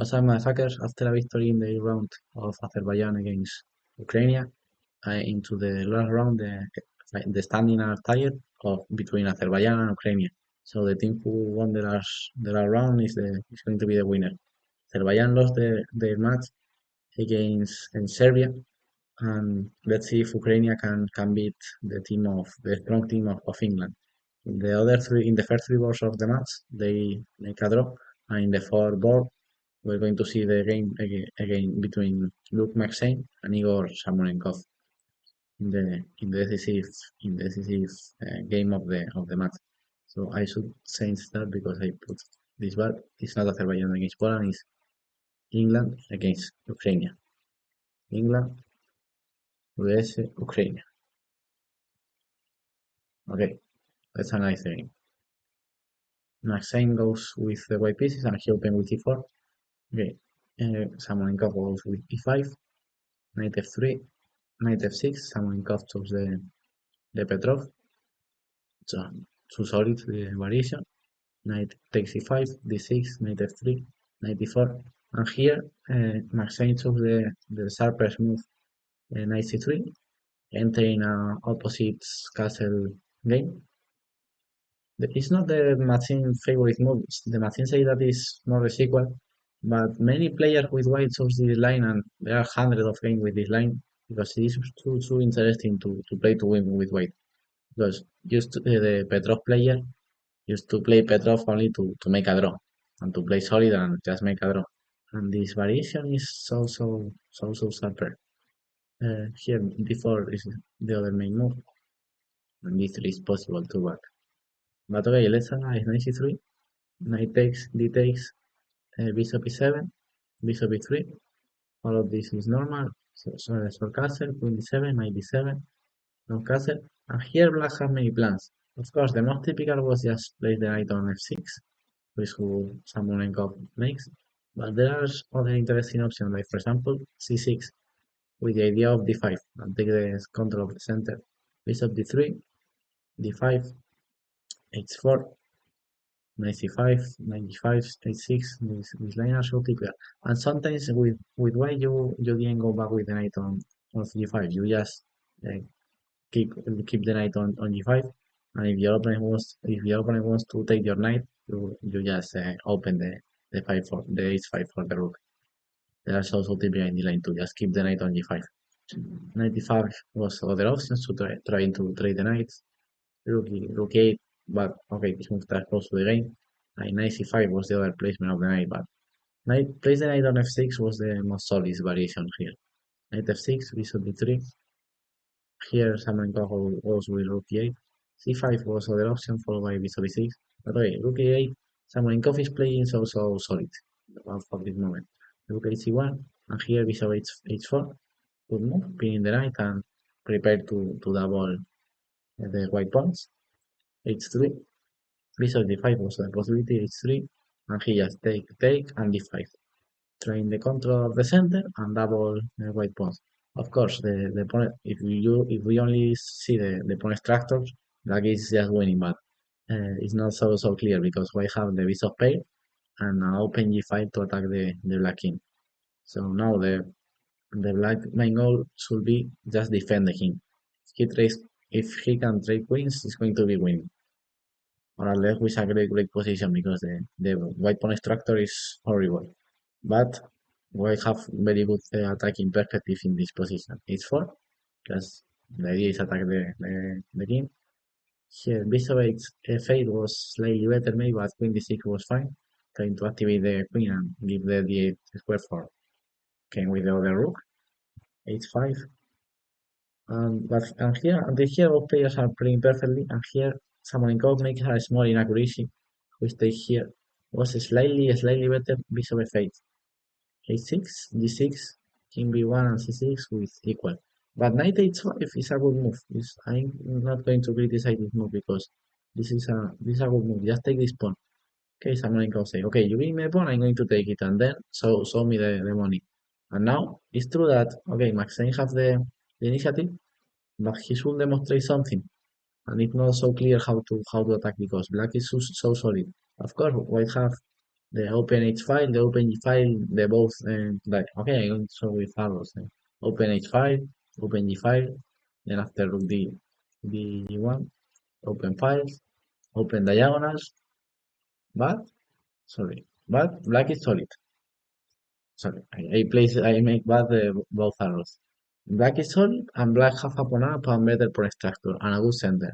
What's up, motherfuckers? After a victory in the round of Azerbaijan against Ukraine, into the last round, the standing are tied of between Azerbaijan and Ukraine. So the team who won the last round is going to be the winner. Azerbaijan lost their match against in Serbia, and let's see if Ukraine can beat the strong team of England. In the first three balls of the match, they make a draw, and in the fourth ball, we're going to see the game again between Luke McShane and Ihor Samunenkov in the decisive game of the match. So I should change that because I put this bad. It's not Azerbaijan against Poland. It's England against Ukraine. England vs Ukraine. Okay, let's analyze the game. McShane goes with the white pieces and he opens with e4. Okay, Samunenkov goes with e5, knight f3, knight f6. Samunenkov chose the Petrov. So too solid variation. Knight takes e5, d6, knight f3, knight e4. And here, McShane chose the sharpest move, knight c3, entering opposite castle game. It's not the machine favorite move. The machine say that is more sequel, but many players with white chose this line, and there are hundreds of games with this line because it is too interesting to play to win with white. Because the Petrov player used to play Petrov only to make a draw and to play solid and just make a draw. And this variation is so sharper. Here d4 is the other main move, and d3 is possible too, but okay, let's analyze knight c3, knight takes, d takes, bishop e7, bishop e3. All of this is normal. So castle, queen d7, knight d7, no castle. And here black have many plans. Of course, the most typical was just place the knight on f6, which who Samunenkov makes. But there are other interesting options, like for example c6, with the idea of d5 and take the control of the center. Bishop d3, d5, h4, knight c5, knight g5, h6. This line are so typical. And sometimes with white you didn't go back with the knight on g5. You just keep the knight on g5. And if your opponent wants to take your knight, you just open the h5 for the rook. That's also typical in the line to just keep the knight on g5. Knight d5 was other options to trying to trade the knights. Rook 8, but okay, this move that close to the game. And knight c5 was the other placement of the knight, but place the knight on f6 was the most solid variation here. Knight f6, bishop d3. Here Samunenkov goes with rook e8. c5 was other option followed by bishop e6. But okay, rook e8, Samunenkov is playing so solid for this moment. Rook h1, and here bishop h4. Good move, pinning the knight and prepare to double the white pawns. h3, bishop d5 was a possibility, h3, and he just take and d5, trying the control of the center and double the white pawns. Of course, the opponent, if we only see the opponent's structures, that is just winning, but it's not so clear because white have the bishop pair and now open g5 to attack the black king. So now the black main goal should be just defend the king. If he can trade queens, it's going to be winning. Or unless with a great position because the white pawn structure is horrible. But white have very good attacking perspective in this position. h4, because the idea is attack the king. Here bishop f8 was slightly better maybe, but queen d6 was fine. Trying to activate the queen and give the d8 square for king with the other rook. h5. And here both players are playing perfectly, and here Samunenkov makes a small inaccuracy, which takes here was slightly better bishop f8, h6, d6, king b1 and c6 with equal. But knight h5 is a good move. I'm not going to criticize this move because this is a good move. Just take this pawn. Okay, Samunenkov say, okay, you give me a pawn, I'm going to take it, and then show me the money. And now it's true that okay, McShane have the initiative, but he should demonstrate something. And it's not so clear how to attack because black is so solid. Of course, white have The open h5, the open g5, they both like okay. I'm going to show with arrows. Open h5, open g5, then after rook d1, open files, open diagonals, but sorry, but black is solid. Sorry, I make bad both arrows. Black is solid and black have a pawn up and better pawn structure and a good center.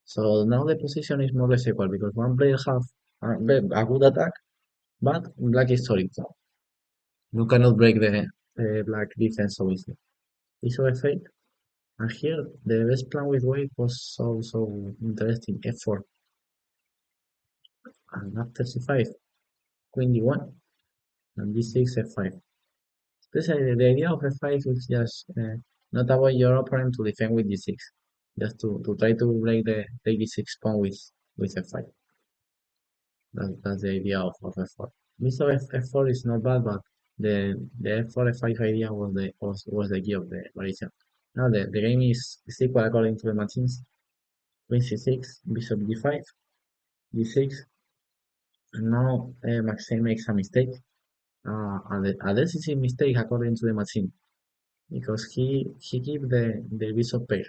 So now the position is more or less equal because one player have a good attack, but black is solid. So you cannot break the black defense so easily. Bishop f8, and here the best plan with white was so interesting. f4, and after c5, queen d1, and d6, f5. Especially the idea of f5 is just not avoid your opponent to defend with d6, just to try to break the d6 pawn with f5. That's the idea of f4. Bishop f4 is not bad, but the f4 f5 idea was the key of the variation. Now the game is equal according to the machines. Queen c6, bishop d5, d6. And now McShane makes a mistake, a decisive mistake according to the machine, because he give the bishop pair,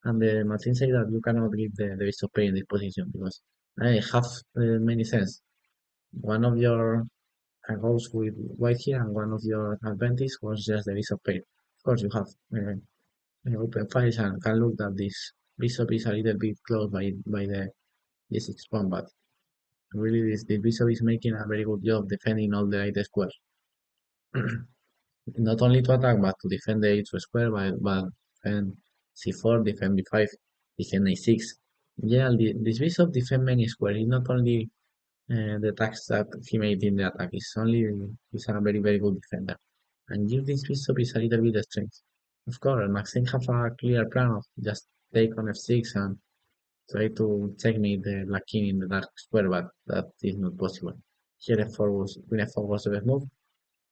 and the machine say that you cannot give the bishop pair in this position because I have many sense. One of your goals with white here, and one of your advantage was just the bishop pair. Of course, you have open files and can look that this bishop is a little bit close by the d6 pawn, but really this bishop is making a very good job defending all the right squares. Not only to attack, but to defend the h square, but defend c4, defend b5, defend a6. Yeah, this bishop defend many squares. It's not only the attacks that he made in the attack. It's only he's a very good defender. And give this bishop is a little bit of strength. Of course, McShane have a clear plan of just take on f6 and try to checkmate the black king in the dark square, but that is not possible. Here f4 was queen f4 was the best move,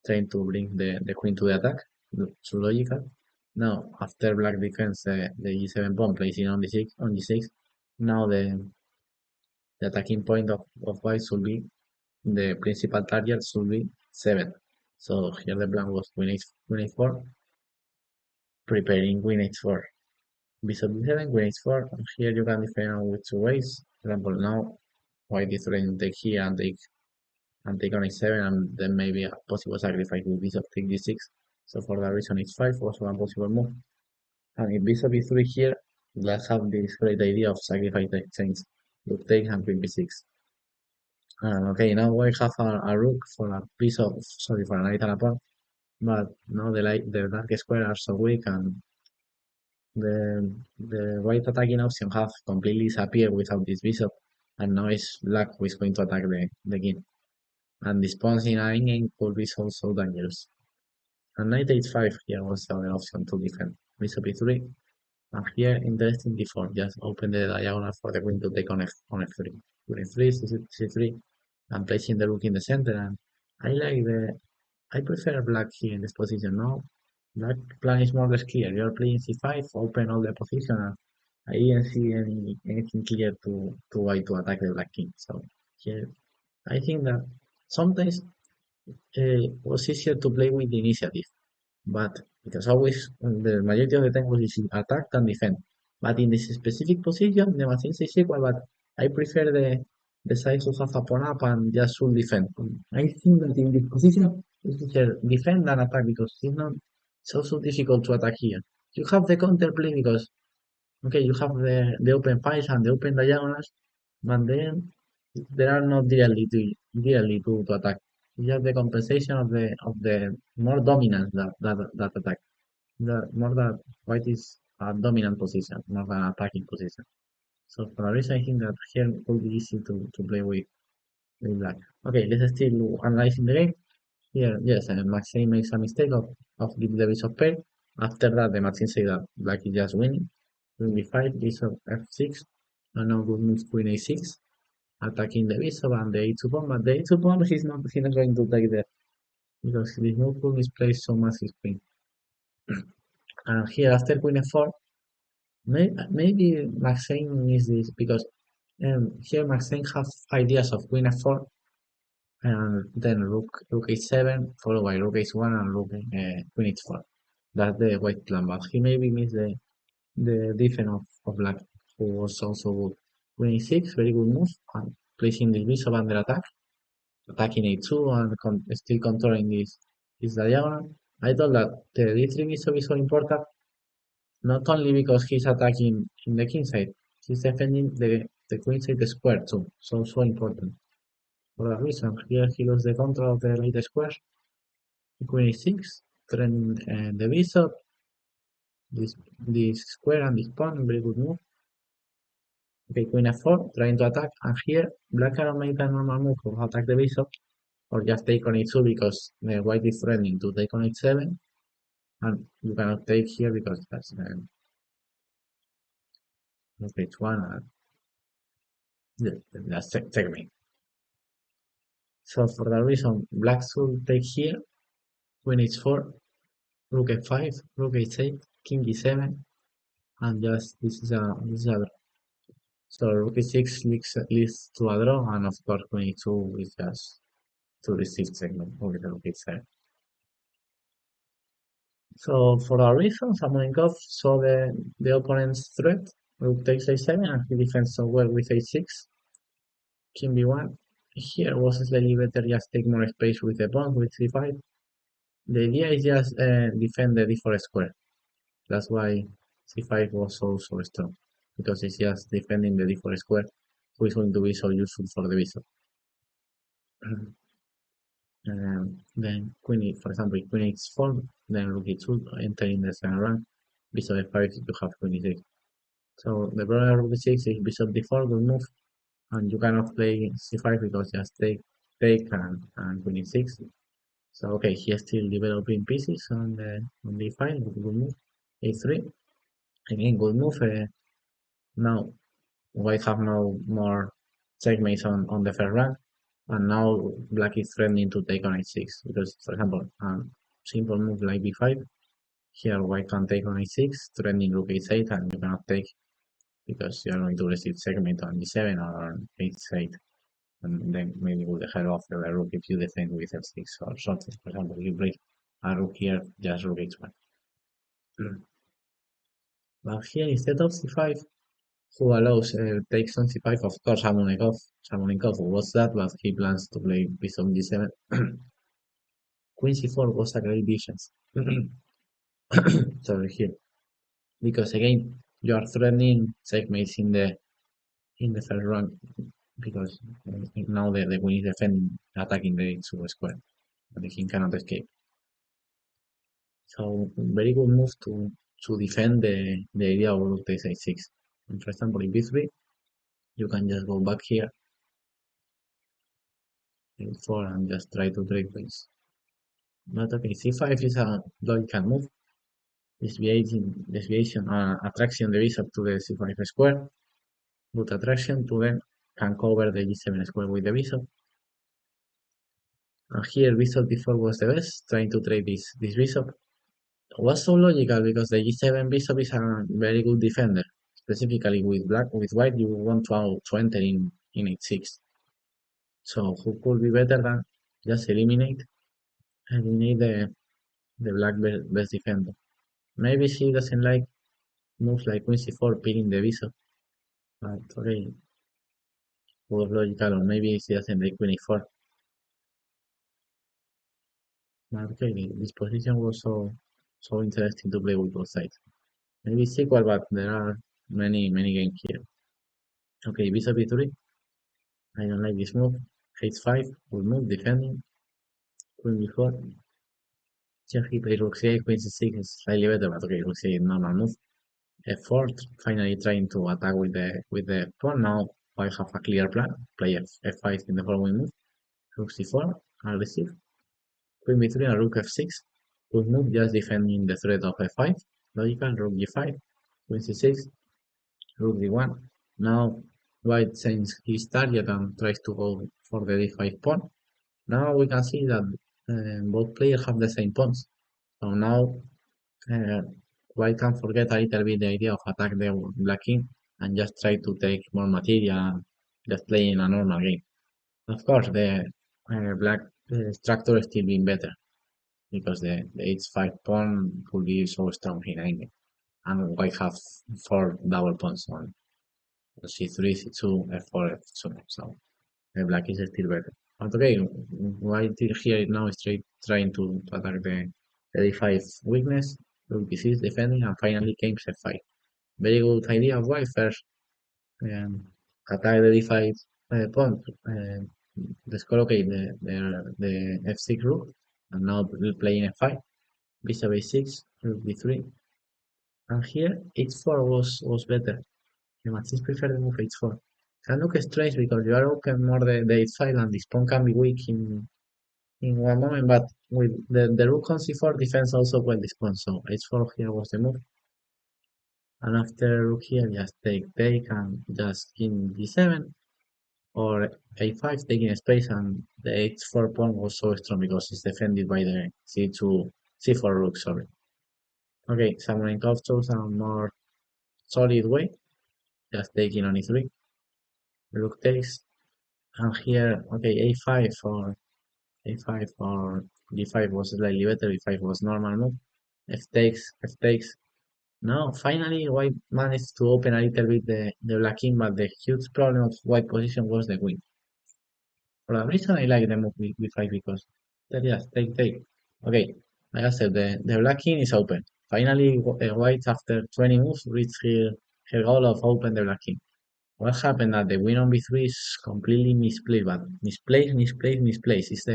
trying to bring the queen to the attack. So logical. Now after black defense the e7 pawn placing on d6. Now the attacking point of white should be the principal target should be 7. So here the plan was queen h4, preparing queen h4. Bishop d7, queen h4, and here you can defend with two ways. For example, now white is threatening to take here and take on h7, and then maybe a possible sacrifice with bishop take d6. So for that reason, h5 was one possible move. And if bishop e3 here, let's have this great idea of sacrifice the exchange. Rook take and queen b6. Okay, now we have a rook for a piece of, sorry, for a knight and a pawn. But now the dark square are so weak, and the white attacking option have completely disappeared without this bishop, and now it's black who is going to attack the king. And this pawn in a endgame could be so dangerous. And knight h5 here was the other option to defend. Bishop e3, and here interesting d4, just open the diagonal for the queen to take on f3. Queen f3, c3, and placing the rook in the center. And I prefer black here in this position now. Black plan is more or less clear. You're playing c5, open all the position, and I didn't see anything clear to why to attack the black king. So here, I think that sometimes was easier to play with the initiative, but because always the majority of the time was easy attack than defend. But in this specific position, the machine is equal, but I prefer the side who have a pawn up and just should defend. I think that in this position, it's easier defend than attack because it's not so difficult to attack here. You have the counterplay because okay, you have the open files and the open diagonals, but then there are not really to attack. You have the compensation of the more dominance that attack. The more that white is a dominant position, more than attacking position. So for a reason, I think that here it will be easy to play with black. Okay, let's still analyzing the game. Here, yes, and Maxine makes a mistake of giving the bishop pair. After that, the Maxine say that black is just winning. Queen b5, bishop f6, and now good moves queen a6, attacking the bishop and the a2 pawn, but the a2 pawn he's not going to take that because this move will misplace so much his queen. And here after queen f4, maybe Maxine is this because here Maxine has ideas of queen f4 and then rook h7, followed by rook h1 and queen h4. That's the white plan, but he maybe missed the defense of black, who was also good. Queen e6, very good move, and placing the bishop under attack, attacking a2 and still controlling this diagonal. I thought that the d3 bishop is so important, not only because he's attacking in the king side, he's defending the queen side square too, so important. For that reason, here he lost the control of the late square. Queen e6, threatening the bishop, this square and this pawn, very good move. Okay, queen f4, trying to attack, and here black cannot make a normal move of attack the bishop, or just take on h2 because the white is threatening to take on h7, and you cannot take here because that's h1, that's checkmate. So for that reason, black should take here, queen h4, rook f5, rook h8, king e7, and just this is a draw. So rook e6 leads to a draw, and of course queen e2 is just to receive segment with the rook e7. So for that reason, Samunenkov saw the opponent's threat, rook takes a7, and he defends so well with a6, king b1. Here was slightly better, just take more space with the pawn with c5. The idea is just defend the d4 square. That's why c5 was so strong, because it's just defending the d4 square, who is going to be so useful for the bishop. Then queen, for example, queen h4, then rook e2, entering the second rank, bishop f5 to have queen e6. So the problem of rook e6 is bishop d4 will move, and you cannot play c5 because just take and queen e6. So okay, he is still developing pieces on the file. Good move, a3. Again, good move. Now white have no more checkmates on the first rank, and now black is threatening to take on h6 because, for example, simple move like b5. Here white can take on h6, threatening rook h8, and you cannot take because you are going to receive checkmate on d7 or on h8. And then maybe with the head off the rook if you defend with f6 or something. For example, you break a rook here, just rook h1. But here instead of c5, who allows takes on c5, of course, Samunenkov was that, but he plans to play bishop d7. Queen c4 was a great defense. Sorry, here. Because again, you are threatening checkmates in the first rank, because now the queen is defending, attacking the super square, and the king cannot escape. So very good move to defend the idea of rook takes h6. And for example, in b3, you can just go back here, a4, and just try to break this. But okay, c5 is a logical move. Desviation, attraction the bishop to the c5 square. Good attraction to then can cover the g7 square with the bishop. And here bishop d4 was the best, trying to trade this bishop. It was so logical because the g7 bishop is a very good defender. Specifically with white, you want to enter in h6. So who could be better than just eliminate the black best defender? Maybe she doesn't like moves like queen c4 pinning the bishop, but okay, was logical, or maybe she doesn't like queen e4. But okay, this position was so interesting to play with both sides. Maybe it's equal, but there are many games here. Okay, bishop e3. I don't like this move. h5, good move, defending. Queen b4. Here he plays rook c8, queen c6 is slightly better, but okay, rook c8 normal move. f4, finally trying to attack with the pawn. Now I have a clear plan. Play f5 in the following move. Rook c4, I'll receive. Queen b3 and rook f6. Good move, just defending the threat of f5. Logical, rook g5, queen c6, rook d1. Now white changes his target and tries to go for the d5 pawn. Now we can see that both players have the same pawns. So now white can forget a little bit the idea of attack the black king and just try to take more material and just play in a normal game. Of course, black structure still being better because the h5 pawn could be so strong here anyway. And white have four double pawns on c3, c2, f4, f2. So the black is still better. But okay, white here now is trying to attack the d5 weakness. Rook d6 defending, and finally came f5. Very good idea of white first. Um, attack the d5 pawn. Discollocate the f6 rook, and now playing f5. Bishop a6, rook b3, and here h4 was better. The Matisse prefer the move h4. Can look strange because you are open more the h5 and this pawn can be weak in one moment, but with the rook on c4 defense also well this pawn, so h4 here was the move. And after rook here, just take, and just king g7 or a5 taking space, and the h4 pawn was so strong because it's defended by the c2 c4 rook. Sorry. Okay, Samunenkov chose a more solid way, just taking on e3. Rook takes, and here okay a5 or d5 was slightly better. e5 was normal move. F takes. Now, finally, white managed to open a little bit the black king, but the huge problem of white position was the queen. For that reason, I like the move with 5 because yes, take. Okay, like I said, the black king is open. Finally, white after 20 moves reached her goal of open the black king. What happened that the queen on b3 is completely misplaced, but misplaced. It's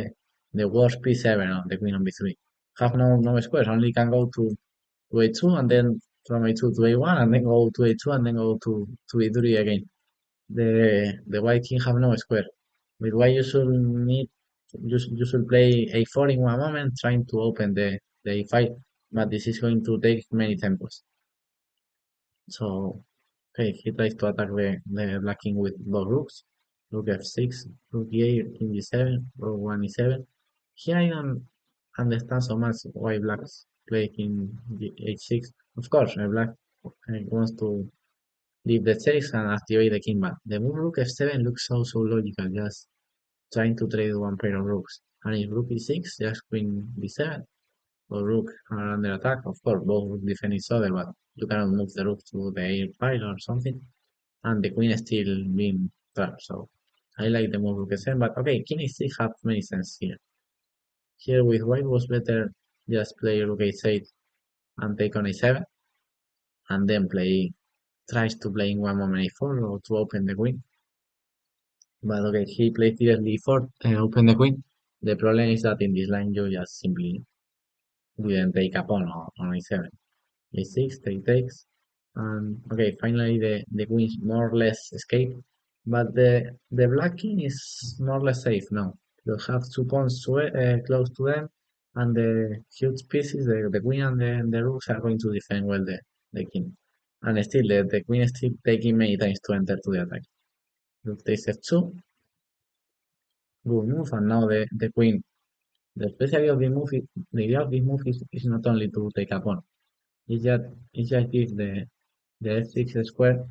the worst piece ever on the queen on b3. Have no squares, only can go to a2 and then from a2 to a1 and then go to a2 and then go to a3 again. The white king have no square. With white you should play a4 in one moment trying to open the a5, but this is going to take many tempos. So okay, he tries to attack the black king with both rooks. Rook f6, rook e8, king g7, rook 1 e7. Here I don't understand so much why blacks play king h6. Of course, black wants to leave the chase and activate the king, but the move rook f7 looks so logical, just trying to trade one pair of rooks. And if rook e6, just queen b7, or rook are under attack, of course, both rook defend each other, but you cannot move the rook to the a file or something, and the queen is still being trapped, so I like the move rook f7, but okay, king e6 have many sense here. Here with white was better just play rook h8 and take on a7, and then tries to play in one moment a4 or to open the queen. But okay, he played directly e4 and open the queen. The problem is that in this line you just simply didn't take a pawn on a7. a6, takes. And okay, finally the queen more or less escape. But the black king is more or less safe now. You have two pawns close to them, and the huge pieces, the queen and the rooks are going to defend well the king. And still, the queen is still taking many times to enter to the attack. Rook takes f2, good move, and now the queen. The specialty of the move, the idea of this move is not only to take a pawn, it's just give the f6 square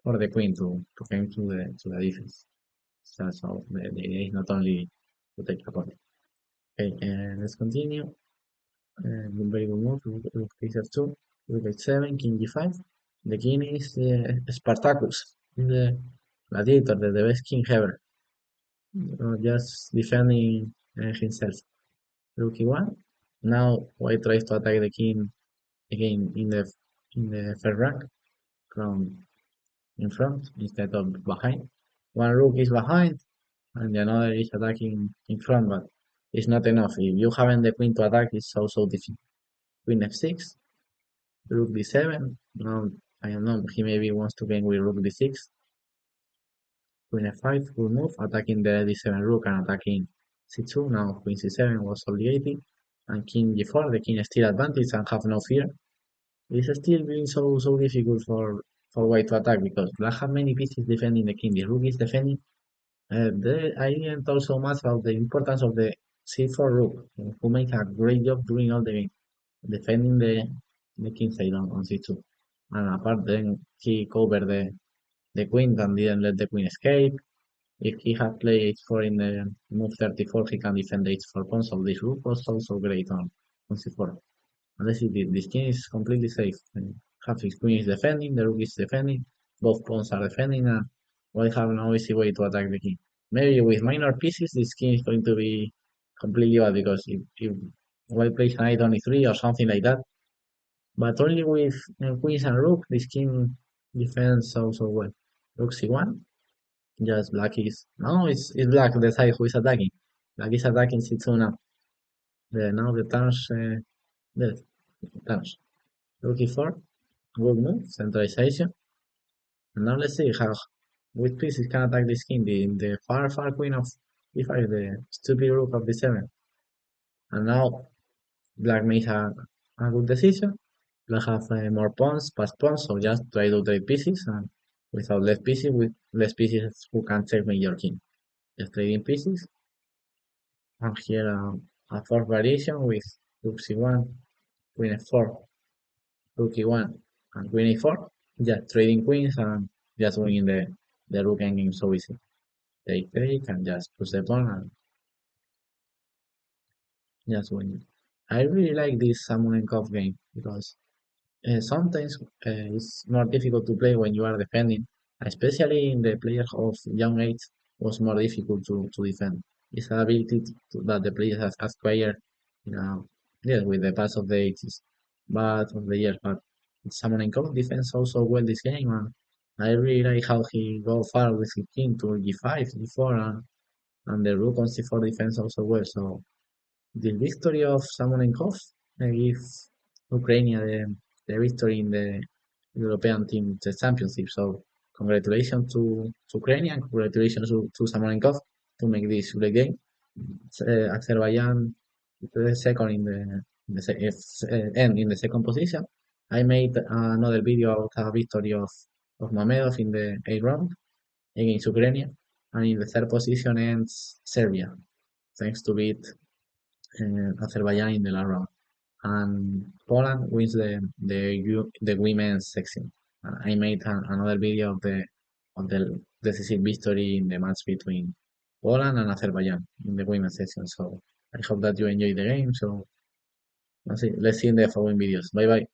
for the queen to came to the defense. So the idea is not only to take a pawn. Okay, let's continue. Very good move. Rook takes f2, rook h7, king g5. The king is Spartacus, the gladiator, the best king ever. Just defending himself. Rook e1. Now white tries to attack the king again in the first rank from in front instead of behind. One rook is behind and the another is attacking in front, but it's not enough. If you haven't the queen to attack, it's so difficult. Queen f6, rook d7. Now I don't know. He maybe wants to gain with rook d6. Queen f5, good move, attacking the d7 rook and attacking c2. Now queen c7 was obligated, and king g4. The king is still advantage and have no fear. It's still being so difficult for white to attack because black have many pieces defending the king. The rook is defending. I didn't talk so much about the importance of the c4 rook, who made a great job during all the game, defending the king side on c2. And apart, then he covered the queen and didn't let the queen escape. If he had played h4 in the move 34, he can defend the h4 pawn, so this rook was also great on c4. Unless this king is completely safe. Half his queen is defending, the rook is defending, both pawns are defending, and we have no easy way to attack the king. Maybe with minor pieces, this king is going to be completely bad because if white plays knight on e3 or something like that, but only with queens and rook, this king defends so well. Rook c1, just black is no, it's black the side who is attacking. Black is attacking c2 now. Now the turns the turns. Rook e4, good move, centralization. And now let's see how which pieces can attack this king. The far queen of e5, the stupid rook of d7. And now black makes a good decision. Black have more pawns, past pawns, so just try to trade pieces and without less pieces who can checkmate your king. Just trading pieces. And here a fourth variation with rook c1, queen f4, rook e1, and queen e4. Just trading queens and just winning the rook endgame so easy. Take and just push the pawn and just win. I really like this Samunenkov game because sometimes it's more difficult to play when you are defending, especially in the players of young age was more difficult to defend. It's an ability that the players has acquired, you know, yeah, with the pass of the ages, but of the years. But Samonenkov defends also well this game, and I really like how he go far with his king to g5, g4, and the rook on c4 defense also well. So the victory of Samonenkov gives Ukraine the victory in the European Team Championship. So congratulations to Ukraine and congratulations to Samonenkov to make this great game. Azerbaijan second in the second position. I made another video about a victory of Mamedov in the 8th round against Ukraine, and in the third position ends Serbia, thanks to beat Azerbaijan in the last round. And Poland wins the women's section. I made another video of the decisive victory in the match between Poland and Azerbaijan in the women's section. So I hope that you enjoy the game. So let's see in the following videos. Bye bye.